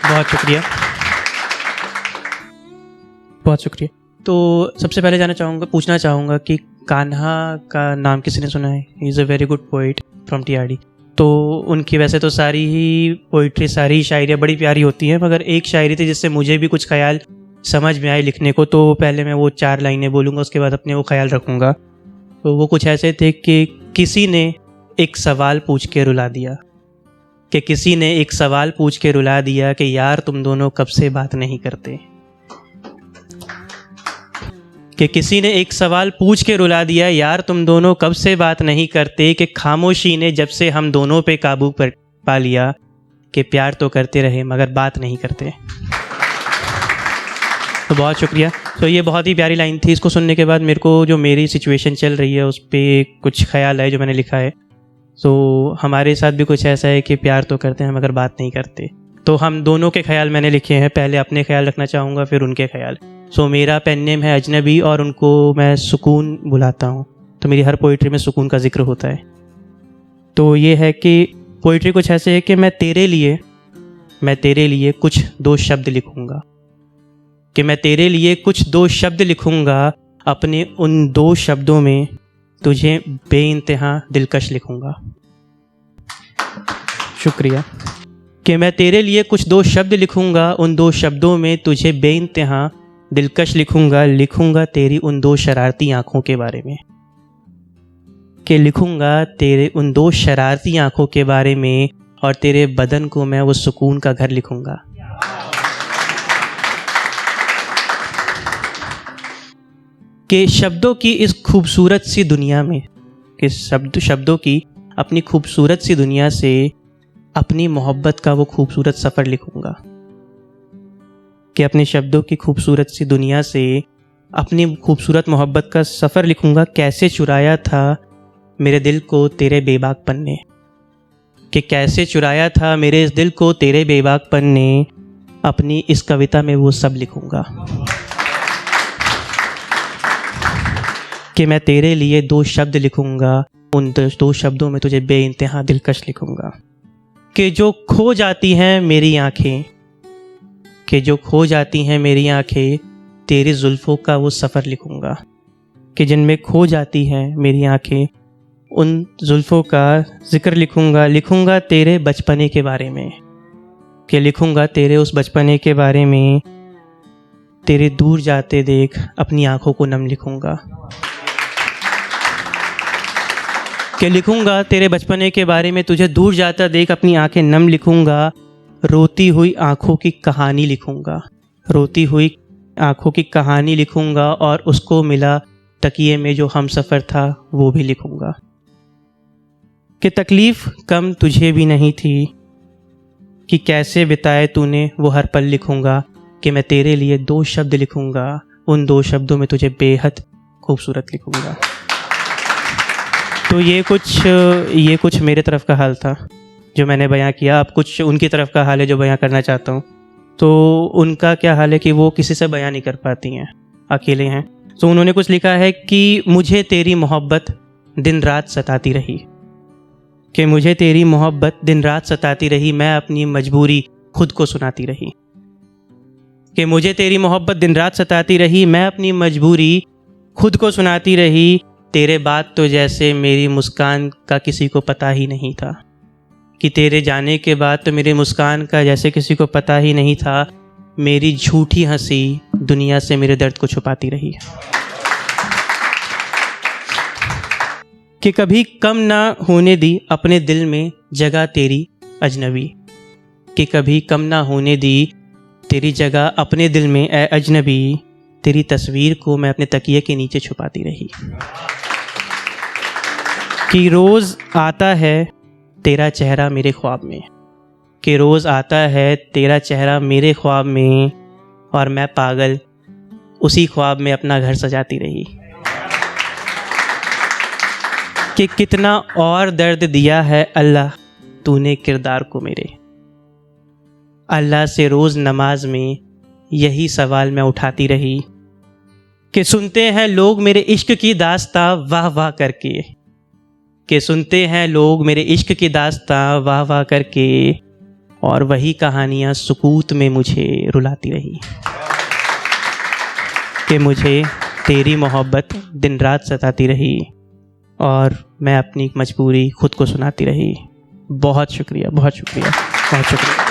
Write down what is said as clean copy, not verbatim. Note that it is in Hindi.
बहुत शुक्रिया, बहुत शुक्रिया। तो सबसे पहले पूछना चाहूँगा कि कान्हा का नाम किसी ने सुना है? He is a very good poet from TRD. तो उनकी वैसे तो सारी ही पोइट्री, सारी ही शायरियाँ बड़ी प्यारी होती हैं, मगर एक शायरी थी जिससे मुझे भी कुछ ख्याल समझ में आए लिखने को। तो पहले मैं वो 4 लाइनें बोलूँगा, उसके बाद अपने वो ख्याल रखूँगा। तो वो कुछ ऐसे थे कि किसी ने एक सवाल पूछ के रुला दिया, कि किसी ने एक सवाल पूछ के रुला दिया कि यार तुम दोनों कब से बात नहीं करते। कि किसी ने एक सवाल पूछ के रुला दिया, यार तुम दोनों कब से बात नहीं करते। कि खामोशी ने जब से हम दोनों पे काबू पा लिया, कि प्यार तो करते रहे मगर बात नहीं करते। तो बहुत शुक्रिया। तो ये बहुत ही प्यारी लाइन थी। इसको सुनने के बाद मेरे को जो मेरी सिचुएशन चल रही है उस पर कुछ ख्याल है जो मैंने लिखा है। तो हमारे साथ भी कुछ ऐसा है कि प्यार तो करते हैं मगर बात नहीं करते। तो हम दोनों के ख्याल मैंने लिखे हैं। पहले अपने ख्याल रखना चाहूँगा, फिर उनके ख्याल। सो मेरा पेन नेम है अजनबी और उनको मैं सुकून बुलाता हूँ। तो मेरी हर पोइट्री में सुकून का जिक्र होता है। तो ये है कि पोइट्री कुछ ऐसे है कि मैं तेरे लिए कुछ 2 शब्द लिखूँगा, कि मैं तेरे लिए कुछ 2 शब्द लिखूँगा, अपने उन 2 शब्दों में तुझे बेइंतहा दिलकश लिखूँगा। शुक्रिया। कि मैं तेरे लिए कुछ 2 शब्द लिखूँगा, उन 2 शब्दों में तुझे बेइंतहा दिलकश लिखूँगा तेरी उन 2 शरारती आँखों के बारे में। कि लिखूँगा तेरे उन 2 शरारती आँखों के बारे में, और तेरे बदन को मैं वो सुकून का घर लिखूँगा। कि शब्दों की इस खूबसूरत सी दुनिया में, कि शब्दों की अपनी खूबसूरत सी दुनिया से अपनी मोहब्बत का वो खूबसूरत सफ़र लिखूँगा। कि अपने शब्दों की खूबसूरत सी दुनिया से अपनी खूबसूरत मोहब्बत का सफ़र लिखूँगा। कैसे चुराया था मेरे दिल को तेरे बेबाकपन ने, कि कैसे चुराया था मेरे इस दिल को तेरे बेबाकपन ने, अपनी इस कविता में वो सब लिखूँगा। कि मैं तेरे लिए 2 शब्द लिखूँगा, उन 2 शब्दों में तुझे बेइंतहा दिलकश लिखूँगा। कि जो खो जाती हैं मेरी आँखें, कि जो खो जाती हैं मेरी आँखें, तेरी जुल्फ़ों का वो सफ़र लिखूँगा। कि जिनमें खो जाती हैं मेरी आँखें, उन जुल्फ़ों का ज़िक्र लिखूँगा तेरे बचपने के बारे में। कि लिखूँगा तेरे उस बचपने के बारे में, तेरे दूर जाते देख अपनी आँखों को नम लिखूँगा। कि लिखूँगा तेरे बचपने के बारे में, तुझे दूर जाता देख अपनी आँखें नम लिखूँगा। रोती हुई आँखों की कहानी लिखूँगा, रोती हुई आँखों की कहानी लिखूँगा, और उसको मिला तकिए में जो हमसफ़र था वो भी लिखूँगा। कि तकलीफ़ कम तुझे भी नहीं थी, कि कैसे बिताए तूने वो हर पल लिखूँगा। कि मैं तेरे लिए 2 शब्द लिखूँगा, उन 2 शब्दों में तुझे बेहद खूबसूरत लिखूँगा। तो ये कुछ मेरे तरफ का हाल था जो मैंने बयां किया। अब कुछ उनकी तरफ का हाल है जो बयां करना चाहता हूँ। तो उनका क्या हाल है कि वो किसी से बयां नहीं कर पाती हैं, अकेले हैं। तो उन्होंने कुछ लिखा है कि मुझे तेरी मोहब्बत दिन रात सताती रही, कि मुझे तेरी मोहब्बत दिन रात सताती रही, मैं अपनी मजबूरी खुद को सुनाती रही। कि मुझे तेरी मोहब्बत दिन रात सताती रही, मैं अपनी मजबूरी खुद को सुनाती रही। तेरे बाद तो जैसे मेरी मुस्कान का किसी को पता ही नहीं था, कि तेरे जाने के बाद तो मेरी मुस्कान का जैसे किसी को पता ही नहीं था। मेरी झूठी हंसी दुनिया से मेरे दर्द को छुपाती रही। कि कभी कम ना होने दी अपने दिल में जगह तेरी अजनबी, कि कभी कम ना होने दी तेरी जगह अपने दिल में ए अजनबी, तेरी तस्वीर को मैं अपने तकिए के नीचे छुपाती रही। कि रोज़ आता है तेरा चेहरा मेरे ख्वाब में, कि रोज़ आता है तेरा चेहरा मेरे ख्वाब में, और मैं पागल उसी ख्वाब में अपना घर सजाती रही। कि कितना और दर्द दिया है अल्लाह तूने किरदार को मेरे, अल्लाह से रोज़ नमाज में यही सवाल मैं उठाती रही। कि सुनते हैं लोग मेरे इश्क की दास्तां वाह वाह करके, कि सुनते हैं लोग मेरे इश्क की दास्तां वाह वाह करके, और वही कहानियाँ सुकूत में मुझे रुलाती रही कि मुझे तेरी मोहब्बत दिन रात सताती रही और मैं अपनी मजबूरी खुद को सुनाती रही। बहुत शुक्रिया, बहुत शुक्रिया, बहुत शुक्रिया।